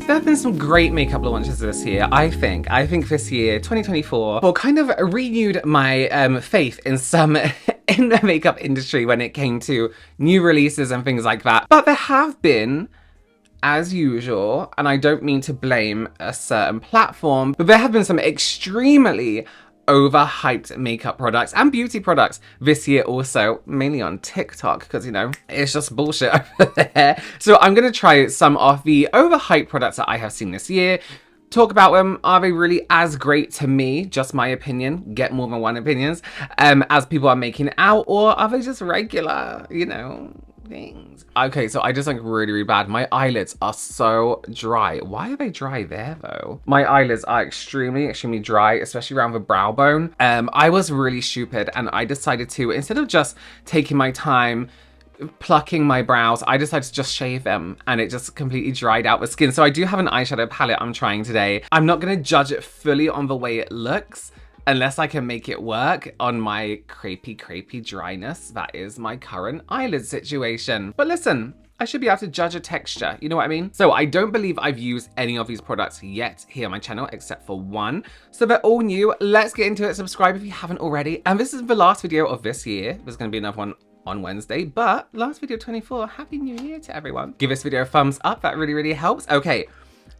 There have been some great makeup launches this year, I think. I think this year, 2024, well, kind of renewed my faith in some in the makeup industry when it came to new releases and things like that. But there have been, as usual, and I don't mean to blame a certain platform, but there have been some extremely overhyped makeup products and beauty products this year also, mainly on TikTok, because, you know, it's just bullshit over there. So I'm going to try some of the overhyped products that I have seen this year, talk about them. Are they really as great to me, just my opinion, get more than one opinions, as people are making out, or are they just regular, you know, things? Okay, so I just like really bad. My eyelids are so dry. Why are they dry there though? My eyelids are extremely dry, especially around the brow bone. I was really stupid and I decided to, instead of just taking my time plucking my brows, I decided to just shave them and it just completely dried out the skin. So I do have an eyeshadow palette I'm trying today. I'm not gonna judge it fully on the way it looks, unless I can make it work on my crepey dryness. That is my current eyelid situation. But listen, I should be able to judge a texture, you know what I mean? So I don't believe I've used any of these products yet here on my channel, except for one. So they're all new. Let's get into it. Subscribe if you haven't already. And this is the last video of this year. There's gonna be another one on Wednesday, but last video 24, Happy New Year to everyone. Give this video a thumbs up, that really helps. Okay,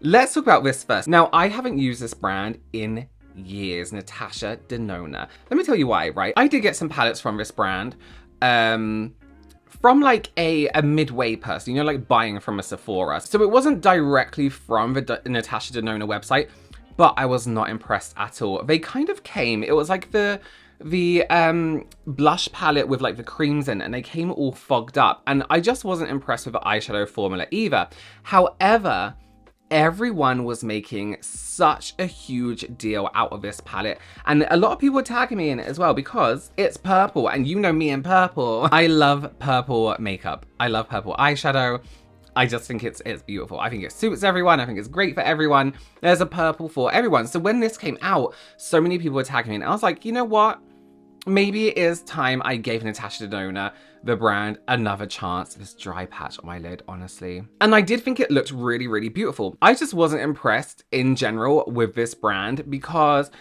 let's talk about this first. Now, I haven't used this brand in years, Natasha Denona. Let me tell you why, right? I did get some palettes from this brand, from like a midway person, you know, like buying from a Sephora. So it wasn't directly from the Natasha Denona website, but I was not impressed at all. They kind of came, it was like the blush palette with like the creams in it, and they came all fogged up, and I just wasn't impressed with the eyeshadow formula either. However, everyone was making such a huge deal out of this palette, and a lot of people were tagging me in it as well because it's purple, and you know me and purple. I love purple makeup. I love purple eyeshadow. I just think it's beautiful. I think it suits everyone. I think it's great for everyone. There's a purple for everyone. So when this came out, so many people were tagging me, and I was like, you know what? Maybe it is time I gave Natasha Denona, the brand, another chance. This dry patch on my lid, honestly. And I did think it looked really beautiful. I just wasn't impressed in general with this brand because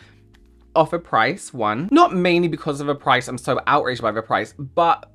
of the price, one. Not mainly because of the price, I'm so outraged by the price, but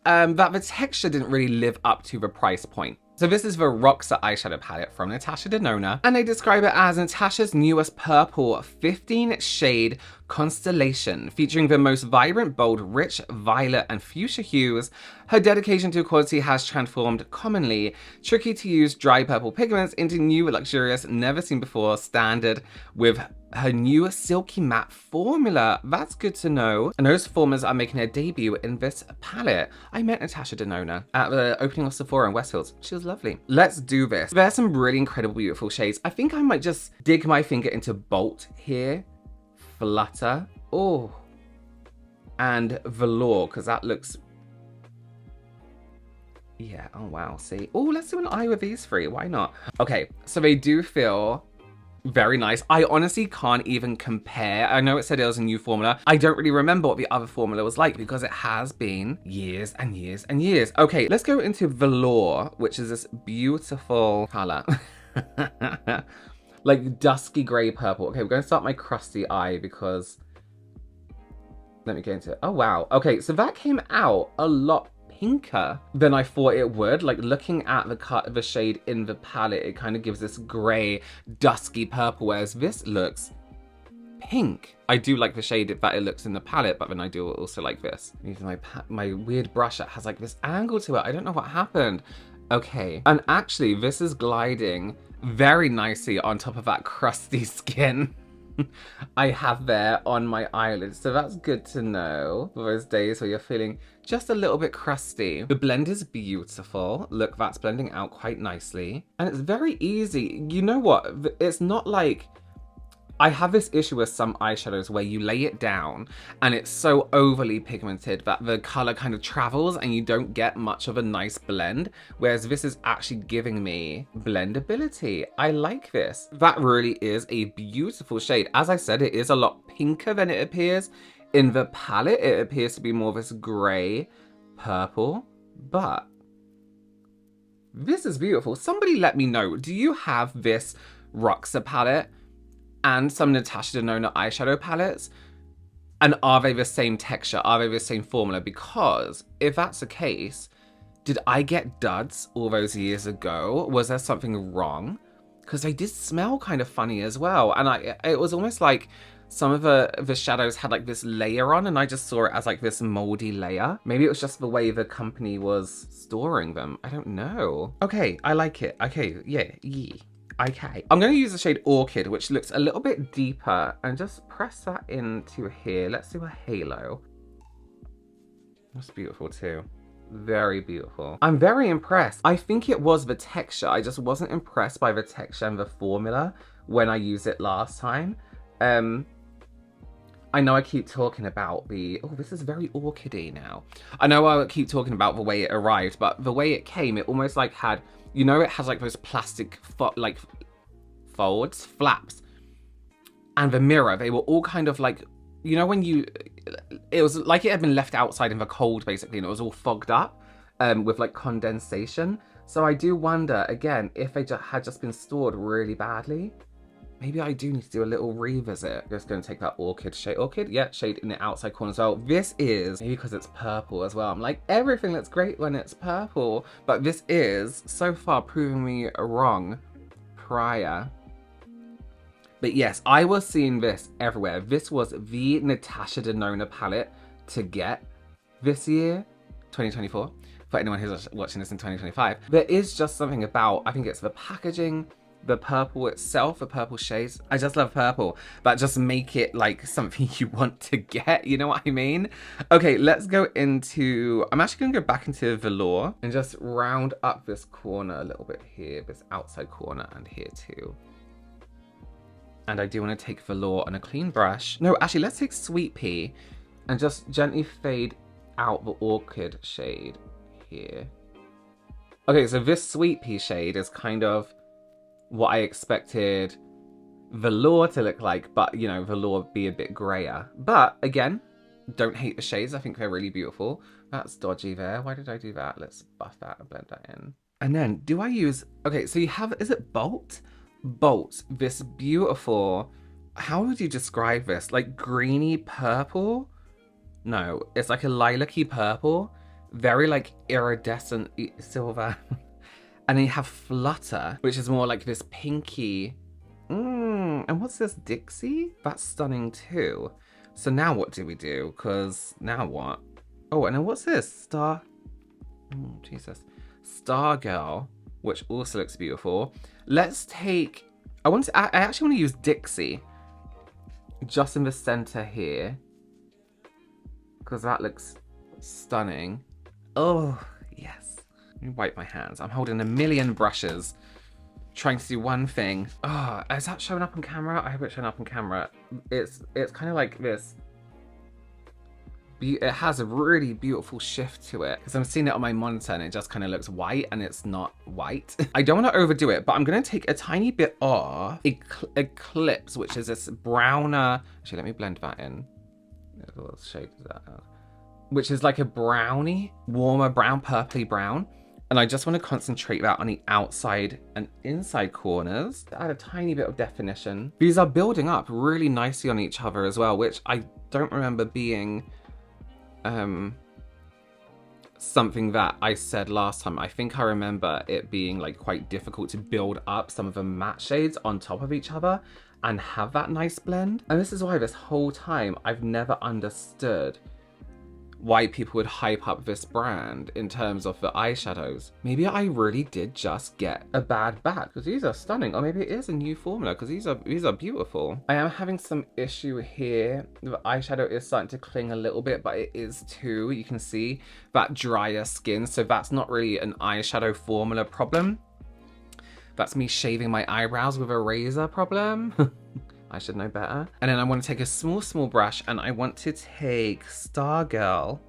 that the texture didn't really live up to the price point. So this is the Roxa eyeshadow palette from Natasha Denona, and they describe it as Natasha's newest purple 15 shade constellation, featuring the most vibrant, bold, rich, violet, and fuchsia hues. Her dedication to quality has transformed commonly tricky to use dry purple pigments into new, luxurious, never seen before standard with her new silky matte formula. That's good to know. And those formulas are making their debut in this palette. I met Natasha Denona at the opening of Sephora in Westfields. She was lovely. Let's do this. There's some really incredible, beautiful shades. I think I might just dig my finger into Bolt here. Flutter. Oh. And Velour, because that looks... yeah, oh wow, see? Oh, let's do an eye with these three. Why not? Okay, so they do feel very nice. I honestly can't even compare. I know it said it was a new formula. I don't really remember what the other formula was like because it has been years and years and years. Okay, let's go into Velour, which is this beautiful color. Like dusky gray purple. Okay, we're going to start my crusty eye because... let me get into it. Oh, wow. Okay, so that came out a lot pinker than I thought it would. Like looking at the shade in the palette, it kind of gives this gray, dusky purple, whereas this looks pink. I do like the shade that it looks in the palette, but then I do also like this. I'm using my weird brush that has like this angle to it. I don't know what happened. Okay, and actually this is gliding very nicely on top of that crusty skin I have there on my eyelids. So that's good to know for those days where you're feeling just a little bit crusty. The blend is beautiful. Look, that's blending out quite nicely. And it's very easy. You know what? It's not like... I have this issue with some eyeshadows where you lay it down and it's so overly pigmented that the color kind of travels and you don't get much of a nice blend, whereas this is actually giving me blendability. I like this. That really is a beautiful shade. As I said, it is a lot pinker than it appears in the palette. It appears to be more of this gray purple, but This is beautiful. Somebody let me know, do you have this Roxa palette and some Natasha Denona eyeshadow palettes? And are they the same texture? Are they the same formula? Because if that's the case, did I get duds all those years ago? Was there something wrong? Because they did smell kind of funny as well. And it was almost like some of the shadows had like this layer on, and I just saw it as like this moldy layer. Maybe it was just the way the company was storing them. I don't know. Okay, I like it. Okay, yeah. Okay. I'm going to use the shade Orchid, which looks a little bit deeper, and just press that into here. Let's do a halo. That's beautiful too. Very beautiful. I'm very impressed. I think it was the texture. I just wasn't impressed by the texture and the formula when I used it last time. I know I keep talking about this is very orchidy now. I know I keep talking about the way it arrived, but the way it came, it almost like had, you know, it has like those plastic folds, flaps. And the mirror, they were all kind of like, you know, when it was like it had been left outside in the cold basically, and it was all fogged up with like condensation. So I do wonder, again, if they had just been stored really badly. Maybe I do need to do a little revisit. Just going to take that Orchid shade. Orchid, yeah, shade in the outside corner as well. This is, maybe because it's purple as well. I'm like, everything looks great when it's purple. But this is, so far, proving me wrong prior. But yes, I was seeing this everywhere. This was the Natasha Denona palette to get this year, 2024. For anyone who's watching this in 2025. There is just something about, I think it's the packaging, the purple itself, the purple shades. I just love purple, but just make it like something you want to get, you know what I mean? Okay, let's go into, I'm actually gonna go back into velour and just round up this corner a little bit here, this outside corner, and here too. And I do want to take velour on a clean brush. No, actually, let's take Sweet Pea and just gently fade out the Orchid shade here. Okay, so this Sweet Pea shade is kind of what I expected velour to look like, but, you know, velour be a bit grayer. But, again, don't hate the shades. I think they're really beautiful. That's dodgy there. Why did I do that? Let's buff that and blend that in. And then, do I use... Okay, so you have... Is it Bolt? Bolt. This beautiful... How would you describe this? Like, greeny purple? No, it's like a lilac-y purple. Very, like, iridescent silver. And then you have Flutter, which is more like this pinky. And what's this, Dixie? That's stunning too. So now what do we do? Because now what? Oh, and then what's this? Star... Oh, Jesus. Stargirl, which also looks beautiful. Let's take... I actually want to use Dixie. Just in the center here. Because that looks stunning. Oh, yes. Let me wipe my hands. I'm holding a million brushes, trying to do one thing. Oh, is that showing up on camera? I hope it's showing up on camera. It's kind of like this. It has a really beautiful shift to it, because I'm seeing it on my monitor and it just kind of looks white, and it's not white. I don't want to overdo it, but I'm going to take a tiny bit off Eclipse, which is this browner. Actually, let me blend that in. What shade is that? Which is like a brownie, warmer brown, purpley brown. And I just want to concentrate that on the outside and inside corners to add a tiny bit of definition. These are building up really nicely on each other as well, which I don't remember being something that I said last time. I think I remember it being like quite difficult to build up some of the matte shades on top of each other and have that nice blend. And this is why this whole time I've never understood why people would hype up this brand in terms of the eyeshadows. Maybe I really did just get a bad batch, because these are stunning. Or maybe it is a new formula, because these are beautiful. I am having some issue here. The eyeshadow is starting to cling a little bit, but it is too. You can see that drier skin. So that's not really an eyeshadow formula problem. That's me shaving my eyebrows with a razor problem. I should know better. And then I want to take a small brush, and I want to take Stargirl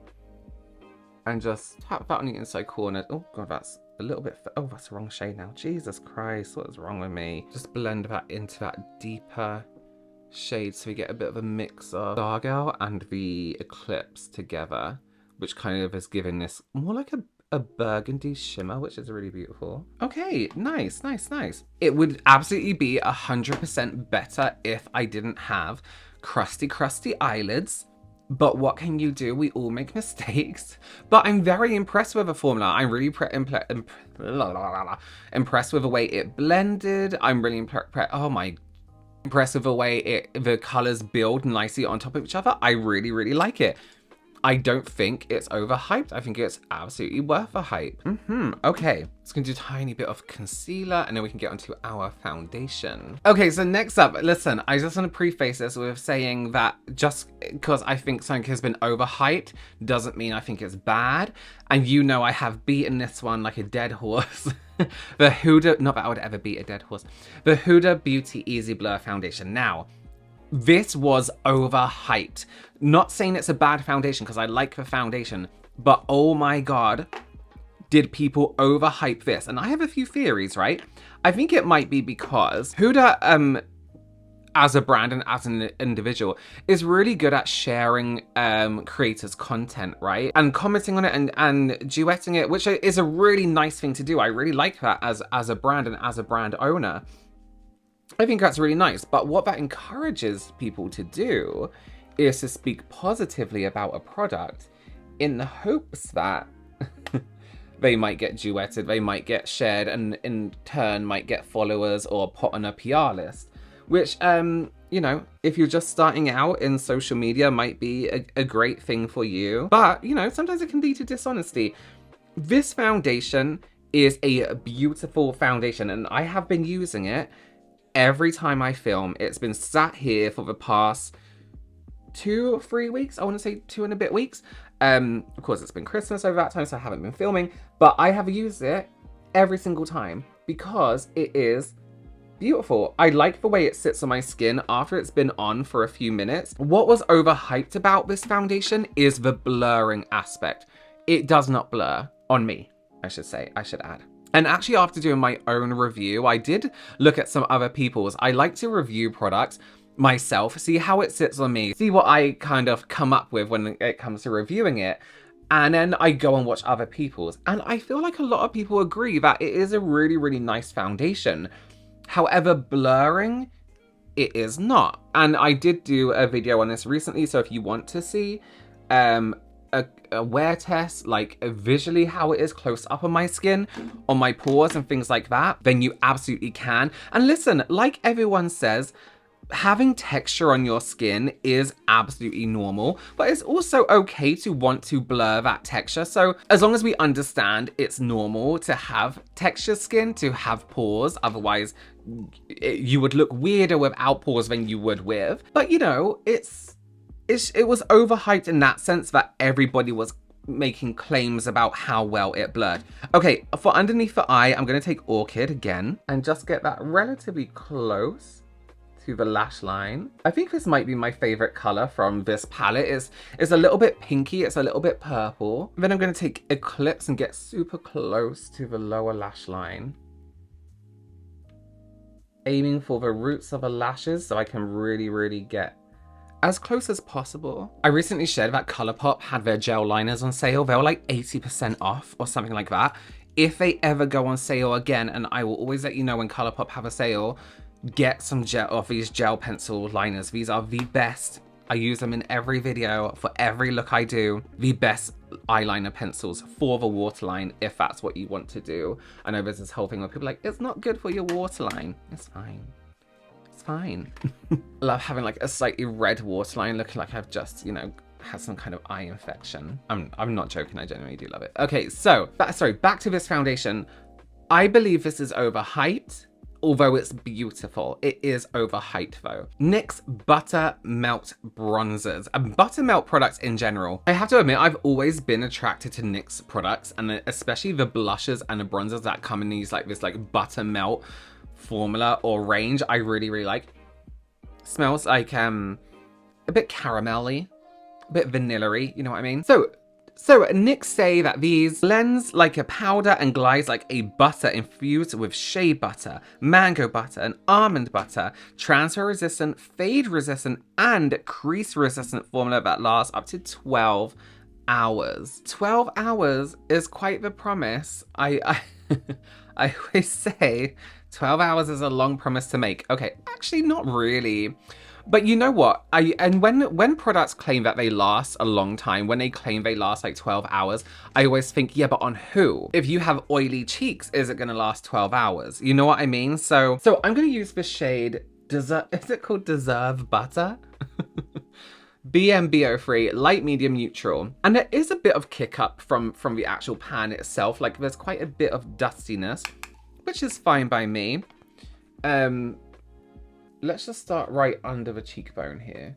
and just tap that on the inside corner. Oh God, that's a little bit, oh, that's the wrong shade now. Jesus Christ, what is wrong with me? Just blend that into that deeper shade so we get a bit of a mix of Stargirl and the Eclipse together, which kind of is giving this more like a burgundy shimmer, which is really beautiful. Okay, nice, nice, nice. It would absolutely be 100% better if I didn't have crusty eyelids. But what can you do? We all make mistakes. But I'm very impressed with the formula. I'm really impressed with the way it blended. I'm really impressed with the way the colors build nicely on top of each other. I really, really like it. I don't think it's overhyped. I think it's absolutely worth a hype. Okay, let's gonna do a tiny bit of concealer and then we can get onto our foundation. Okay, so next up, listen, I just want to preface this with saying that just because I think something has been overhyped doesn't mean I think it's bad. And you know I have beaten this one like a dead horse. The Huda, not that I would ever beat a dead horse. The Huda Beauty Easy Blur Foundation. Now, this was overhyped. Not saying it's a bad foundation because I like the foundation, but oh my God, did people overhype this? And I have a few theories, right? I think it might be because Huda, as a brand and as an individual, is really good at sharing creators' content, right? And commenting on it and duetting it, which is a really nice thing to do. I really like that as a brand and as a brand owner. I think that's really nice, but what that encourages people to do is to speak positively about a product in the hopes that they might get duetted, they might get shared, and in turn might get followers or put on a PR list, which, you know, if you're just starting out in social media might be a great thing for you, but, you know, sometimes it can lead to dishonesty. This foundation is a beautiful foundation, and I have been using it every time I film. It's been sat here for the past 2 or 3 weeks. I want to say 2 and a bit weeks. Of course, it's been Christmas over that time, so I haven't been filming, but I have used it every single time because it is beautiful. I like the way it sits on my skin after it's been on for a few minutes. What was overhyped about this foundation is the blurring aspect. It does not blur on me, I should add. And actually, after doing my own review, I did look at some other people's. I like to review products myself, see how it sits on me, see what I kind of come up with when it comes to reviewing it. And then I go and watch other people's. And I feel like a lot of people agree that it is a really, really nice foundation. However, blurring, it is not. And I did do a video on this recently, so if you want to see a wear test, like visually how it is close up on my skin, on my pores and things like that, then you absolutely can. And listen, like everyone says, having texture on your skin is absolutely normal, but it's also okay to want to blur that texture. So as long as we understand it's normal to have texture skin, to have pores, otherwise you would look weirder without pores than you would with. But you know, it was overhyped in that sense that everybody was making claims about how well it blurred. Okay, for underneath the eye, I'm going to take Orchid again and just get that relatively close to the lash line. I think this might be my favorite color from this palette. It's a little bit pinky, it's a little bit purple. Then I'm going to take Eclipse and get super close to the lower lash line, aiming for the roots of the lashes so I can really get as close as possible. I recently shared that ColourPop had their gel liners on sale. They were like 80% off or something like that. If they ever go on sale again, and I will always let you know when ColourPop have a sale, get some these gel pencil liners. These are the best. I use them in every video for every look I do. The best eyeliner pencils for the waterline, if that's what you want to do. I know there's this whole thing where people are like, it's not good for your waterline. It's fine. Fine. I love having like a slightly red waterline looking like I've just, you know, had some kind of eye infection. I'm not joking, I genuinely do love it. Okay, so, back to this foundation. I believe this is overhyped, although it's beautiful. It is overhyped though. NYX Butter Melt Bronzers, and Butter Melt products in general. I have to admit, I've always been attracted to NYX products, and especially the blushes and the bronzers that come in these like this like butter melt formula or range. I really like. Smells like a bit caramelly, a bit vanilla-y, you know what I mean? So NYX say that these blends like a powder and glides like a butter infused with shea butter, mango butter, and almond butter, transfer resistant, fade resistant, and crease resistant formula that lasts up to 12 hours. 12 hours is quite the promise. I always say 12 hours is a long promise to make. Okay, actually not really. But you know what? When products claim that they last a long time, when they claim they last like 12 hours, I always think, yeah, but on who? If you have oily cheeks, is it gonna last 12 hours? You know what I mean? So I'm gonna use the shade is it called Deserve Butter? BMBO3, light, medium, neutral. And there is a bit of kick up from the actual pan itself. Like there's quite a bit of dustiness, which is fine by me. Let's just start right under the cheekbone here.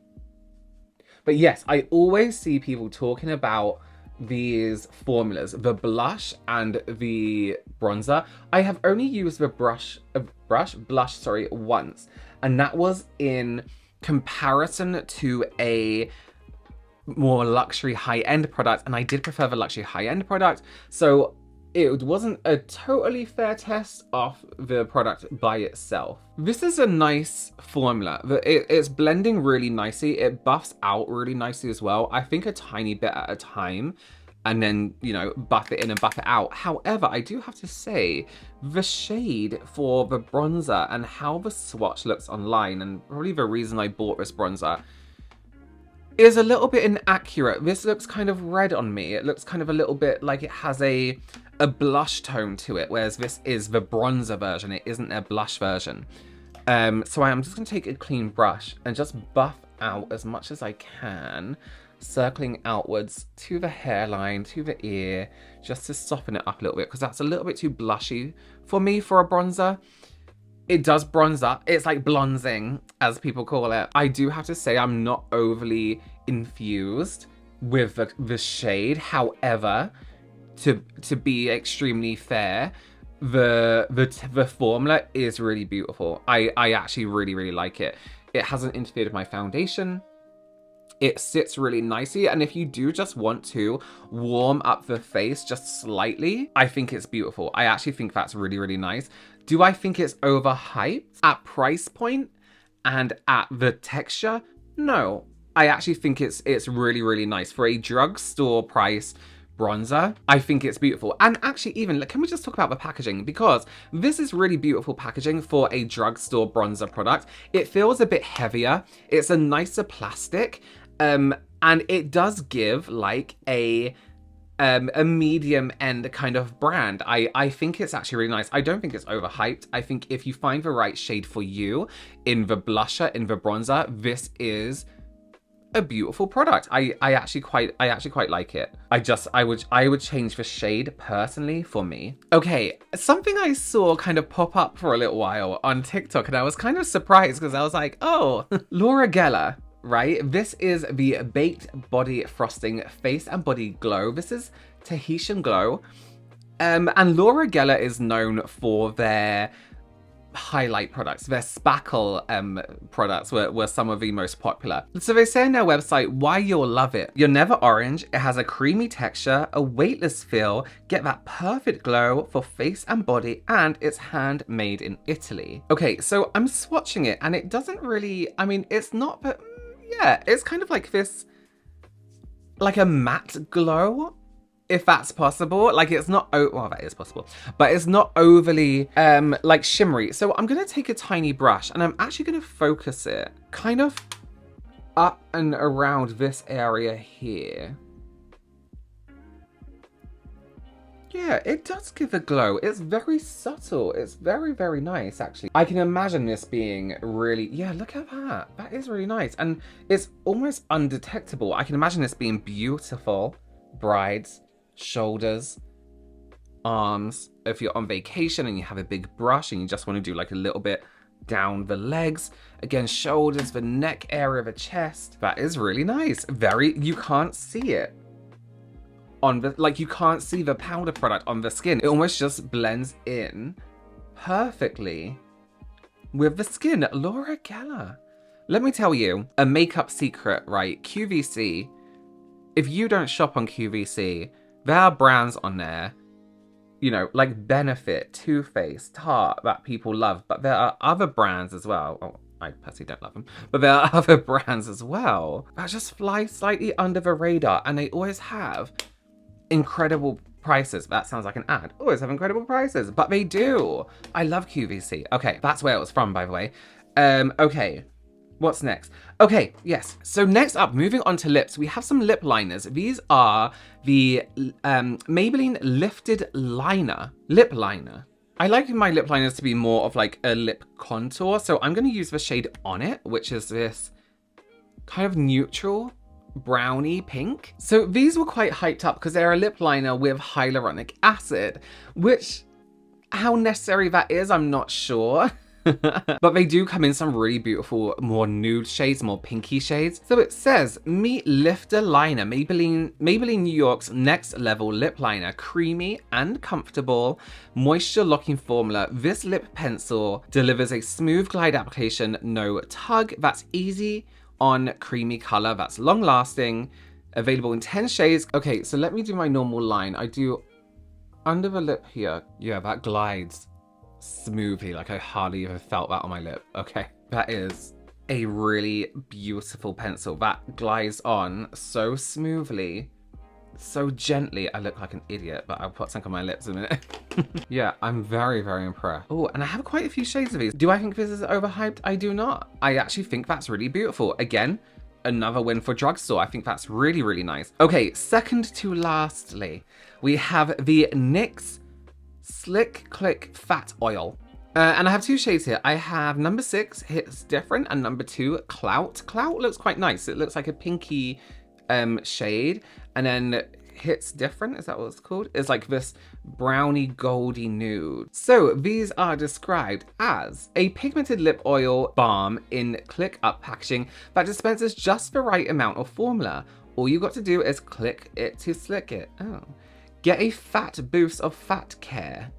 But yes, I always see people talking about these formulas, the blush and the bronzer. I have only used the blush, once. And that was in comparison to a more luxury high-end product. And I did prefer the luxury high-end product. So it wasn't a totally fair test of the product by itself. This is a nice formula. It's blending really nicely. It buffs out really nicely as well. I think a tiny bit at a time, and then, you know, buff it in and buff it out. However, I do have to say, the shade for the bronzer and how the swatch looks online, and probably the reason I bought this bronzer, is a little bit inaccurate. This looks kind of red on me. It looks kind of a little bit like it has a blush tone to it, whereas this is the bronzer version. It isn't a blush version. So I am just going to take a clean brush and just buff out as much as I can, circling outwards to the hairline, to the ear, just to soften it up a little bit, because that's a little bit too blushy for me for a bronzer. It does bronze up. It's like blonzing, as people call it. I do have to say I'm not overly infused with the shade. However, to be extremely fair, the formula is really beautiful. I actually really like it. It hasn't interfered with my foundation. It sits really nicely, and if you do just want to warm up the face just slightly, I think it's beautiful. I actually think that's really nice. Do I think it's overhyped at price point and at the texture? No. I actually think it's really nice. For a drugstore price bronzer, I think it's beautiful. And actually, even, can we just talk about the packaging? Because this is really beautiful packaging for a drugstore bronzer product. It feels a bit heavier. It's a nicer plastic. And it does give like a medium end kind of brand. I think it's actually really nice. I don't think it's overhyped. I think if you find the right shade for you in the blusher, in the bronzer, this is a beautiful product. I actually quite like it. I would change the shade personally for me. Okay, something I saw kind of pop up for a little while on TikTok, and I was kind of surprised because I was like, oh, Laura Geller. Right, this is the Baked Body Frosting Face and Body Glow. This is Tahitian Glow. And Laura Geller is known for their highlight products. Their spackle products were some of the most popular. So they say on their website, why you'll love it. You're never orange. It has a creamy texture, a weightless feel, get that perfect glow for face and body, and it's handmade in Italy. Okay, so I'm swatching it and it doesn't really, I mean, it's not, but yeah, it's kind of like this, like a matte glow, if that's possible. Like it's not, well, that is possible, but it's not overly like shimmery. So I'm gonna take a tiny brush and I'm actually gonna focus it kind of up and around this area here. Yeah, it does give a glow. It's very subtle. It's very nice, actually. I can imagine this being really, yeah, look at that. That is really nice. And it's almost undetectable. I can imagine this being beautiful. Brides, shoulders, arms. If you're on vacation and you have a big brush and you just want to do like a little bit down the legs. Again, shoulders, the neck area, the chest. That is really nice. You can't see it on the, like you can't see the powder product on the skin. It almost just blends in perfectly with the skin. Laura Geller. Let me tell you a makeup secret, right? QVC. If you don't shop on QVC, there are brands on there, you know, like Benefit, Too Faced, Tarte, that people love, but there are other brands as well. Oh, I personally don't love them. But there are other brands as well that just fly slightly under the radar, and they always have incredible prices. That sounds like an ad. Always have incredible prices, but they do. I love QVC. Okay, that's where it was from, by the way. Okay. What's next? Okay, yes. So next up, moving on to lips, we have some lip liners. These are the Maybelline Lifted Liner. Lip liner. I like my lip liners to be more of like a lip contour. So I'm going to use the shade On It, which is this kind of neutral brownie pink. So these were quite hyped up because they're a lip liner with hyaluronic acid, which how necessary that is, I'm not sure. But they do come in some really beautiful, more nude shades, more pinky shades. So it says, meet Lifter Liner, Maybelline New York's next level lip liner. Creamy and comfortable, moisture locking formula. This lip pencil delivers a smooth glide application, no tug. That's easy on creamy color. That's long lasting, available in 10 shades. Okay, so let me do my normal line. I do under the lip here. Yeah, that glides smoothly, like I hardly even felt that on my lip. Okay, that is a really beautiful pencil that glides on so smoothly, so gently. I look like an idiot, but I'll put something on my lips in a minute. Yeah, I'm very, very impressed. Oh, and I have quite a few shades of these. Do I think this is overhyped? I do not. I actually think that's really beautiful. Again, another win for drugstore. I think that's really, really nice. Okay, second to lastly, we have the NYX Slick Click Fat Oil. And I have two shades here. I have number 6, Hits Different, and number 2, Clout. Clout looks quite nice. It looks like a pinky shade. And then Hits Different, is that what it's called? It's like this brownie goldy nude. So these are described as a pigmented lip oil balm in click up packaging that dispenses just the right amount of formula. All you got to do is click it to slick it. Oh. Get a fat boost of fat care.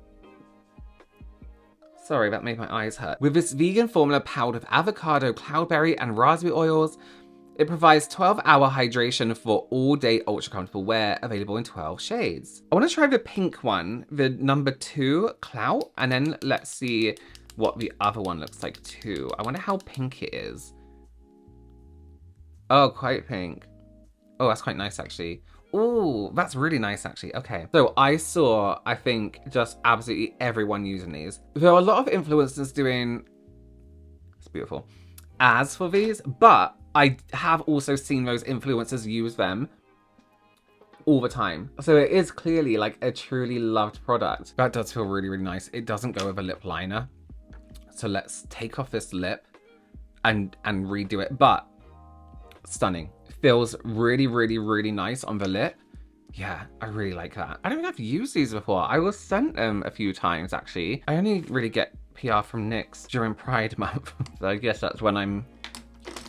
Sorry, that made my eyes hurt. With this vegan formula powered with avocado, cloudberry, and raspberry oils, it provides 12-hour hydration for all-day ultra-comfortable wear, available in 12 shades. I want to try the pink one, the number 2, Clout, and then let's see what the other one looks like too. I wonder how pink it is. Oh, quite pink. Oh, that's quite nice, actually. Oh, that's really nice, actually. Okay. So I saw, I think, just absolutely everyone using these. There are a lot of influencers doing, it's beautiful, ads for these, but I have also seen those influencers use them all the time. So it is clearly like a truly loved product. That does feel really, really nice. It doesn't go with a lip liner. So let's take off this lip and redo it. But stunning. Feels really, really, really nice on the lip. Yeah, I really like that. I don't think I've used these before. I was sent them a few times, actually. I only really get PR from NYX during Pride Month. So I guess that's when I'm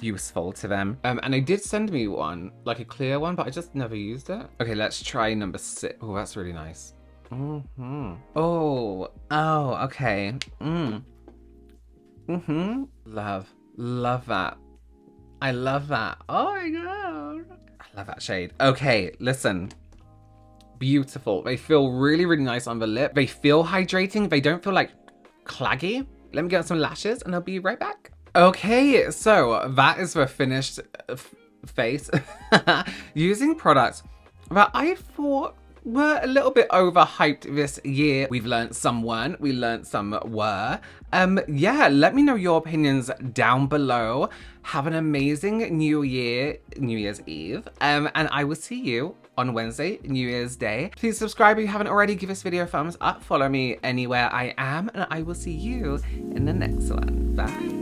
useful to them. And they did send me one, like a clear one, but I just never used it. Okay, let's try number 6. Oh, that's really nice. Oh, okay. Love that. I love that. Oh my god. I love that shade. Okay, listen. Beautiful. They feel really, really nice on the lip. They feel hydrating. They don't feel like claggy. Let me get some lashes and I'll be right back. Okay, so that is the finished face. Using products that I thought were a little bit overhyped this year. We've learned some weren't, we learned some were. Yeah, let me know your opinions down below. Have an amazing New Year's Eve. And I will see you on Wednesday, New Year's Day. Please subscribe if you haven't already. Give this video a thumbs up. Follow me anywhere I am. And I will see you in the next one. Bye.